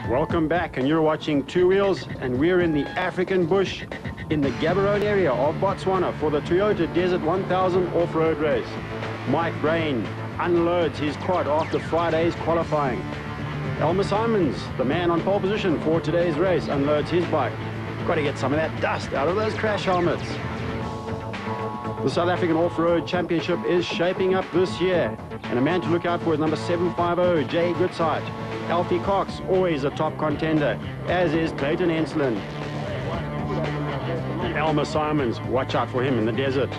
Welcome back, and you're watching Two Wheels, and we're in the African bush in the Gaborone area of Botswana for the Toyota Desert 1000 off-road race. Mike Brain unloads his quad after Friday's qualifying. Elmer Simons, the man on pole position for today's race, unloads his bike. Got to get some of that dust out of those crash helmets. The South African Off-Road Championship is shaping up this year, and a man to look out for is number 750, Jay Goodsight. Alfie Cox, always a top contender, as is Clayton Enslin. Elmer Simons, watch out for him in the desert.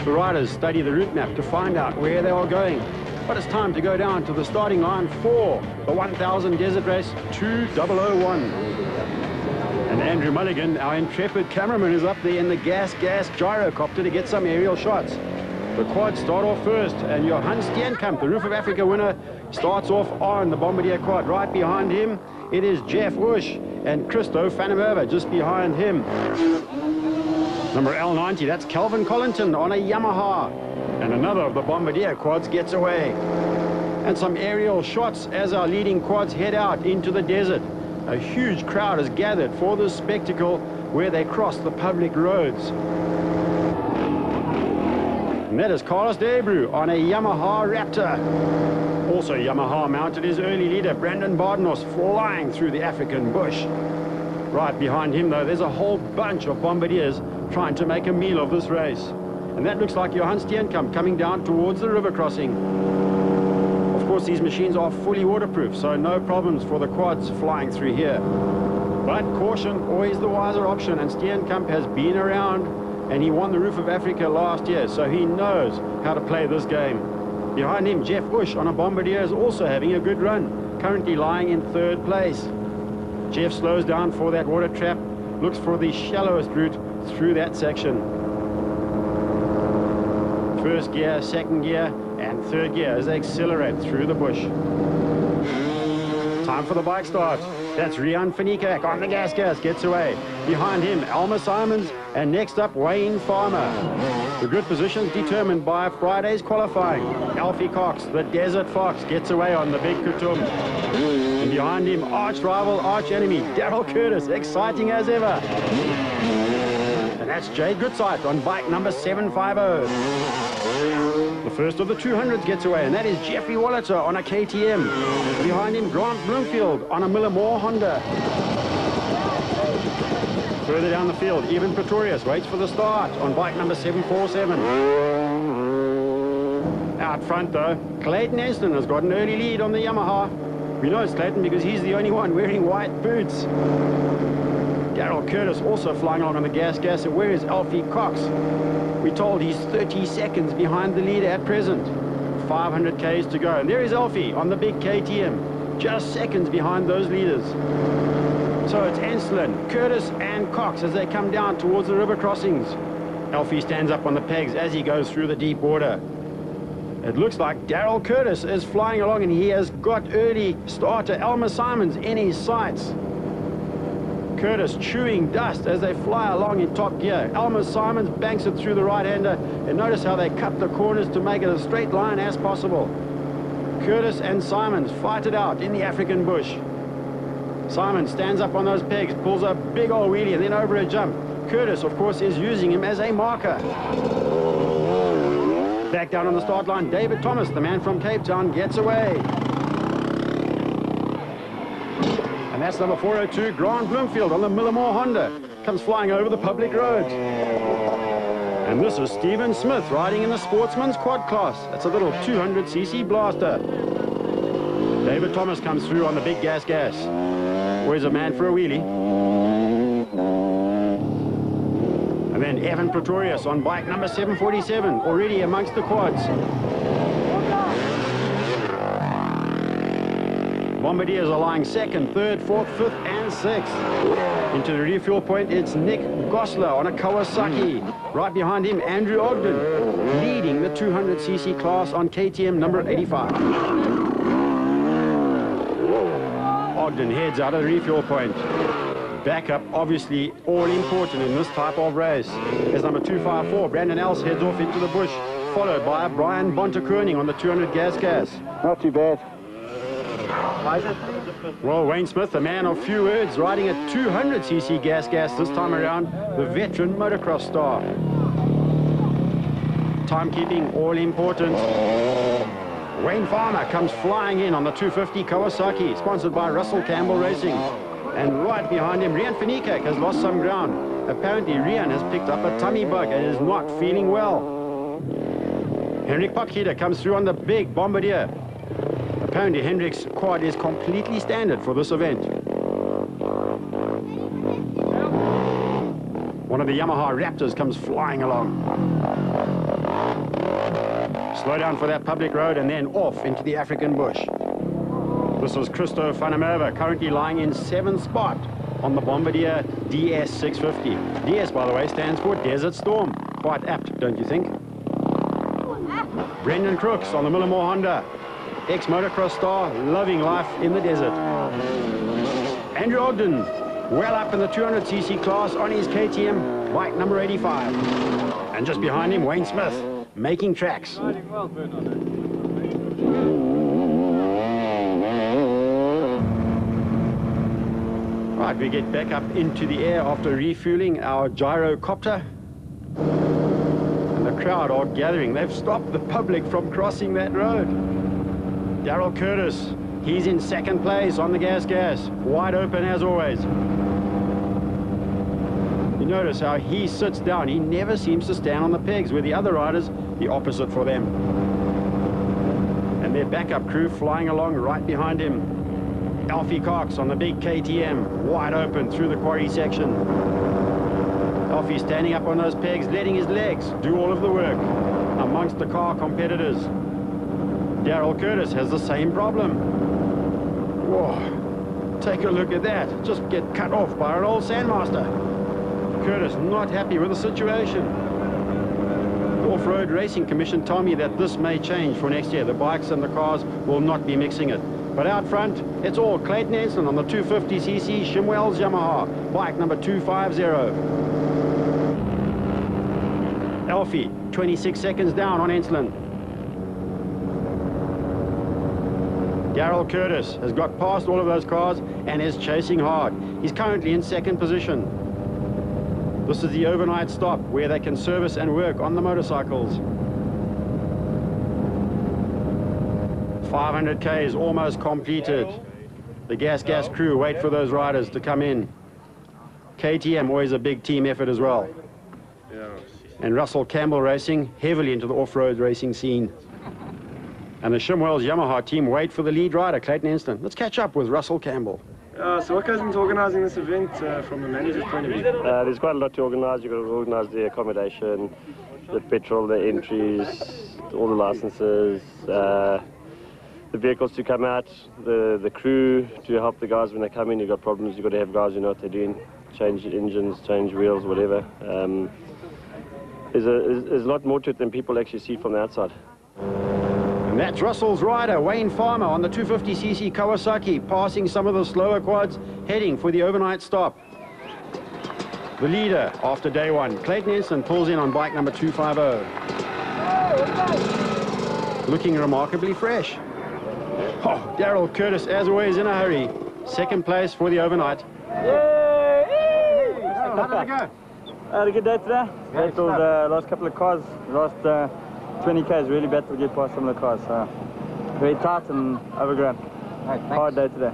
The riders study the route map to find out where they are going. But it's time to go down to the starting line for the 1000 Desert Race 2001. And Andrew Mulligan, our intrepid cameraman, is up there in the gas gyrocopter to get some aerial shots. The quads start off first, and Johan Steenkamp, the Roof of Africa winner, starts off on the Bombardier quad. Right behind him, it is Jeff Ush and Christo Fanimova just behind him. Number L90, that's Calvin Collington on a Yamaha. And another of the Bombardier quads gets away. And some aerial shots as our leading quads head out into the desert. A huge crowd is gathered for this spectacle where they cross the public roads. And that is Carlos de Abreu on a Yamaha Raptor. Also Yamaha mounted his early leader, Brandon Bardenos, flying through the African bush. Right behind him, though, there's a whole bunch of Bombardiers trying to make a meal of this race. And that looks like Johan Steenkamp coming down towards the river crossing. Of course, these machines are fully waterproof, so no problems for the quads flying through here. But caution, always the wiser option, and Steenkamp has been around, and he won the Roof of Africa last year, so he knows how to play this game. Behind him, Jeff Ush on a Bombardier is also having a good run, currently lying in third place. Jeff slows down for that water trap, looks for the shallowest route through that section. First gear, second gear, and third gear as they accelerate through the bush. Time for the bike start. That's Rian Fanikak on the gas, gets away. Behind him, Elmer Simons, and next up, Wayne Farmer. The good positions determined by Friday's qualifying. Alfie Cox, the Desert Fox, gets away on the big Kutum. And behind him, arch rival, arch enemy, Daryl Curtis, exciting as ever. And that's Jay Goodsight on bike number 750. The first of the 200s gets away, and that is Jeffrey Wallater on a KTM. Behind him, Grant Bloomfield on a Miller Moore Honda. Further down the field, Evan Pretorius waits for the start on bike number 747. Out front, though, Clayton Enslin has got an early lead on the Yamaha. We know it's Clayton because he's the only one wearing white boots. Daryl Curtis also flying along on the gas, and where is Alfie Cox? We're told he's 30 seconds behind the leader at present. 500 Ks to go, and there is Alfie on the big KTM, just seconds behind those leaders. So it's Enslin, Curtis, and Cox as they come down towards the river crossings. Alfie stands up on the pegs as he goes through the deep water. It looks like Daryl Curtis is flying along, and he has got early starter Elmer Simons in his sights. Curtis chewing dust as they fly along in top gear. Elmer Simons banks it through the right-hander, and notice how they cut the corners to make it as straight line as possible. Curtis and Simons fight it out in the African bush. Simons stands up on those pegs, pulls a big old wheelie, and then over a jump. Curtis, of course, is using him as a marker. Back down on the start line, David Thomas, the man from Cape Town, gets away. And that's number 402, Grant Bloomfield on the Miller Moore Honda. Comes flying over the public roads. And this is Stephen Smith riding in the Sportsman's Quad class. That's a little 200cc blaster. David Thomas comes through on the big gas. Always a man for a wheelie. And then Evan Pretorius on bike number 747, already amongst the quads. Bombardiers are lying second, third, fourth, fifth, and sixth. Into the refuel point, it's Nick Gosler on a Kawasaki. Right behind him, Andrew Ogden, leading the 200cc class on KTM number 85. Ogden heads out of the refuel point. Backup, obviously, all important in this type of race. As number 254, Brandon Els heads off into the bush, followed by Brian Bontekoning on the 200 gas. Not too bad. Isaac? Well, Wayne Smith, a man of few words, riding a 200cc gas this time around, the veteran motocross star. Timekeeping all important. Wayne Farmer comes flying in on the 250 Kawasaki, sponsored by Russell Campbell Racing. And right behind him, Rian Finikak has lost some ground. Apparently, Rian has picked up a tummy bug and is not feeling well. Henrik Potgieter comes through on the big Bombardier. Apparently, Hendrik's quad is completely standard for this event. One of the Yamaha Raptors comes flying along. Slow down for that public road and then off into the African bush. This is Christo van der Merwe, currently lying in 7th spot on the Bombardier DS 650. DS, by the way, stands for Desert Storm. Quite apt, don't you think? Brendan Crooks on the Millimore Honda. Ex-motocross star, loving life in the desert. Andrew Ogden, well up in the 200cc class on his KTM, bike number 85. And just behind him, Wayne Smith, making tracks. Right, we get back up into the air after refueling our gyrocopter. And the crowd are gathering. They've stopped the public from crossing that road. Daryl Curtis, he's in 2nd place on the gas, wide open as always. You notice how he sits down. He never seems to stand on the pegs, where the other riders, the opposite for them. And their backup crew flying along right behind him. Alfie Cox on the big KTM, wide open through the quarry section. Alfie standing up on those pegs, letting his legs do all of the work amongst the car competitors. Daryl Curtis has the same problem. Whoa, take a look at that. Just get cut off by an old Sandmaster. Curtis not happy with the situation. The Off-Road Racing Commission told me that this may change for next year. The bikes and the cars will not be mixing it. But out front, it's all Clayton Enslin on the 250cc Shimwell's Yamaha, bike number 250. Alfie, 26 seconds down on Enslin. Daryl Curtis has got past all of those cars and is chasing hard. He's currently in 2nd position. This is the overnight stop where they can service and work on the motorcycles. 500k is almost completed. The gas crew wait for those riders to come in. KTM, always a big team effort as well. And Russell Campbell Racing, heavily into the off-road racing scene. And the Shimwell's Yamaha team wait for the lead rider, Clayton Enslin. Let's catch up with Russell Campbell. So what goes into organising this event from the manager's point of view? There's quite a lot to organise. You've got to organise the accommodation, the petrol, the entries, all the licenses, the vehicles to come out, the crew to help the guys when they come in. You've got problems, you've got to have guys who know what they're doing, change engines, change wheels, whatever. There's a lot more to it than people actually see from the outside. And that's Russell's rider, Wayne Farmer, on the 250cc Kawasaki, passing some of the slower quads, heading for the overnight stop. The leader after day one, Clayton Enslin, pulls in on bike number 250. Looking remarkably fresh. Oh, Daryl Curtis, as always, in a hurry. 2nd place for the overnight. Yay! How did it go? I had a good day today. Battled the last couple of cars. Last 20 k's really battled to get past some of the cars. So very tight and overgrown. Hard day today.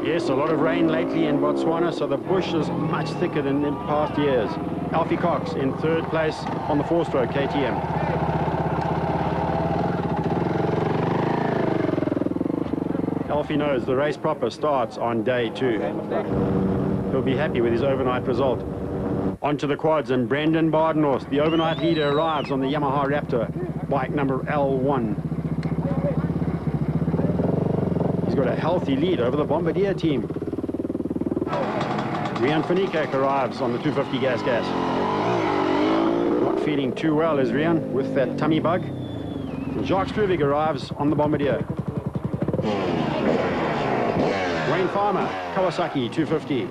Yes, a lot of rain lately in Botswana, so the bush is much thicker than in past years. Alfie Cox in 3rd place on the 4-stroke KTM. Alfie knows the race proper starts on day 2. He'll be happy with his overnight result. Onto the quads, and Brendan Badenhorst, the overnight leader, arrives on the Yamaha Raptor, bike number L1. He's got a healthy lead over the Bombardier team. Rian Finikak arrives on the 250 gas. Not feeling too well is Rian with that tummy bug. And Jacques Struvig arrives on the Bombardier. Wayne Farmer, Kawasaki 250.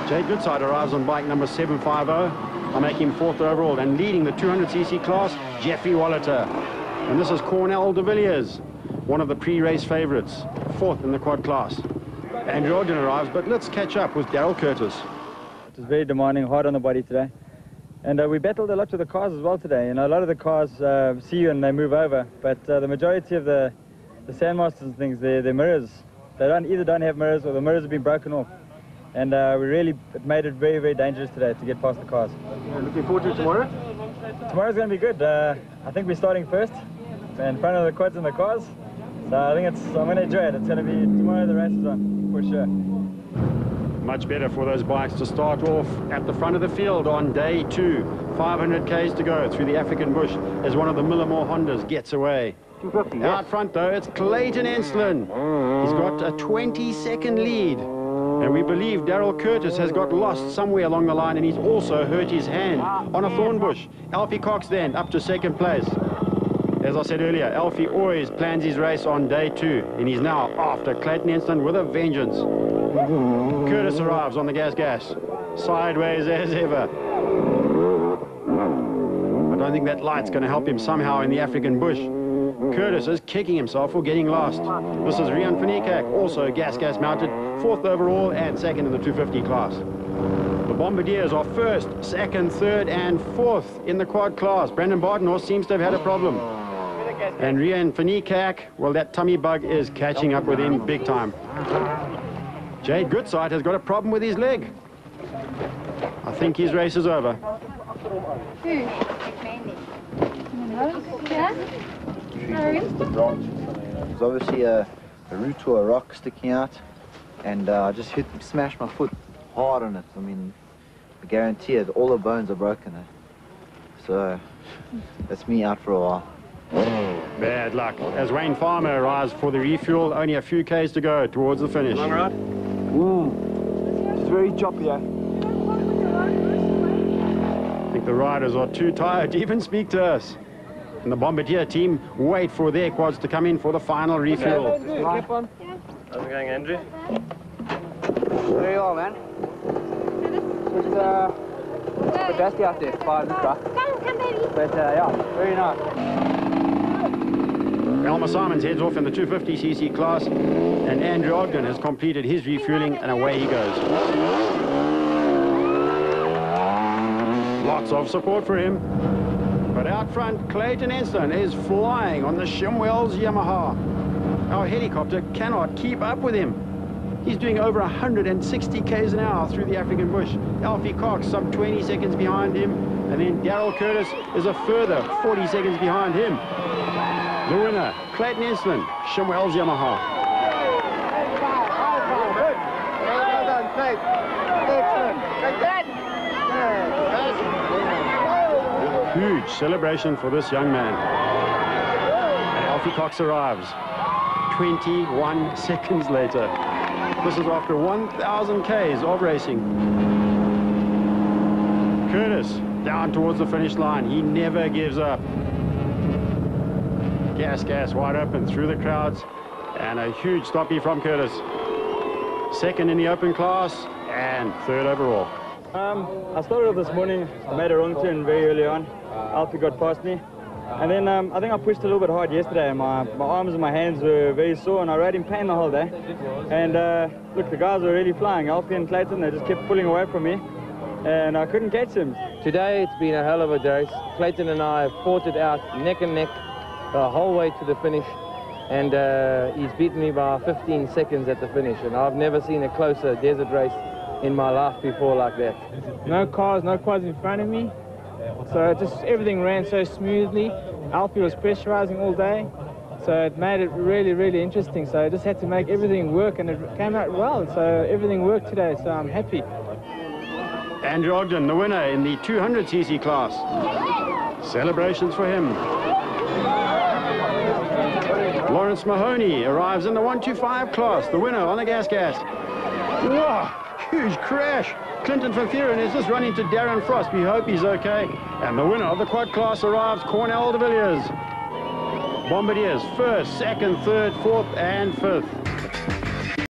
Jay Goodside arrives on bike number 750. I'll make him 4th overall. And leading the 200cc class, Jeffrey Wallater. And this is Cornell de Villiers. one of the pre-race favourites, fourth in the quad class. Andrew Ogden arrives, but let's catch up with Daryl Curtis. It was very demanding, hard on the body today. And we battled a lot with the cars as well today. You know, a lot of the cars see you and they move over, but the majority of the Sandmasters and things, their mirrors, they either don't have mirrors or the mirrors have been broken off. And it made it very, very dangerous today to get past the cars. Looking forward to tomorrow? Tomorrow's going to be good. I think we're starting first in front of the quads and the cars. So I think I'm going to enjoy it. It's going to be tomorrow the race is on, for sure. Much better for those bikes to start off at the front of the field on day 2. 500 k's to go through the African bush as one of the Millimore Hondas gets away. 250, Out front though, it's Clayton Enslin. He's got a 20-second lead. And we believe Daryl Curtis has got lost somewhere along the line, and he's also hurt his hand on a thorn bush. Alfie Cox then up to second place. As I said earlier, Alfie always plans his race on day 2, and he's now after Clayton Enslin with a vengeance. Curtis arrives on the gas, sideways as ever. I don't think that light's going to help him somehow in the African bush. Curtis is kicking himself for getting lost. This is Rian van Niekerk, also gas mounted, 4th overall and 2nd in the 250 class. The Bombardiers are 1st, 2nd, 3rd and 4th in the quad class. Brandon Bardenhorst seems to have had a problem. And Rian van Niekerk, well, that tummy bug is catching up with him big time. Jade Goodside has got a problem with his leg. I think his race is over. There's obviously a root to a rock sticking out, and I just smashed my foot hard on it. I mean, I guarantee it, all the bones are broken. So that's me out for a while. Bad luck as Wayne Farmer arrives for the refuel. Only a few k's to go towards the finish. Long ride? It's very choppy, eh? I think the riders are too tired to even speak to us. And the Bombardier team wait for their quads to come in for the final refuel. How's it going, Andrew? Very well, man. It's a bit dusty out there, 5 minutes, right? But yeah, very nice. Elmer Simons heads off in the 250cc class, and Andrew Ogden has completed his refueling, and away he goes. Lots of support for him. But out front, Clayton Enslin is flying on the Shimwells Yamaha. Our helicopter cannot keep up with him. He's doing over 160 k's an hour through the African bush. Alfie Cox some 20 seconds behind him, and then Daryl Curtis is a further 40 seconds behind him. The winner, Clayton Enslin, Shimwells Yamaha. Well done, Clayton. Huge celebration for this young man. And Alfie Cox arrives 21 seconds later. This is after 1,000 k's of racing. Curtis down towards the finish line. He never gives up. Gas wide open through the crowds, and a huge stoppie from Curtis. 2nd in the open class and 3rd overall. I started off this morning, I made a wrong turn very early on. Alfie got past me. And then I think I pushed a little bit hard yesterday. My arms and my hands were very sore, and I rode in pain the whole day. And look, the guys were really flying. Alfie and Clayton, they just kept pulling away from me, and I couldn't catch him. Today it's been a hell of a race. Clayton and I have fought it out neck and neck the whole way to the finish, and he's beaten me by 15 seconds at the finish, and I've never seen a closer desert race in my life before like that. No cars, no quads in front of me, so just everything ran so smoothly. Alfie was pressurizing all day, so it made it really, really interesting. So I just had to make everything work, and it came out well, so everything worked today, so I'm happy. Andrew Ogden, the winner in the 200cc class. Celebrations for him. Lawrence Mahoney arrives in the 125 class, the winner on the gas. Whoa, huge crash. Clinton van Vuren is just running to Darren Frost. We hope he's okay. And the winner of the quad class arrives, Cornell de Villiers. Bombardiers 1st, 2nd, 3rd, 4th and 5th.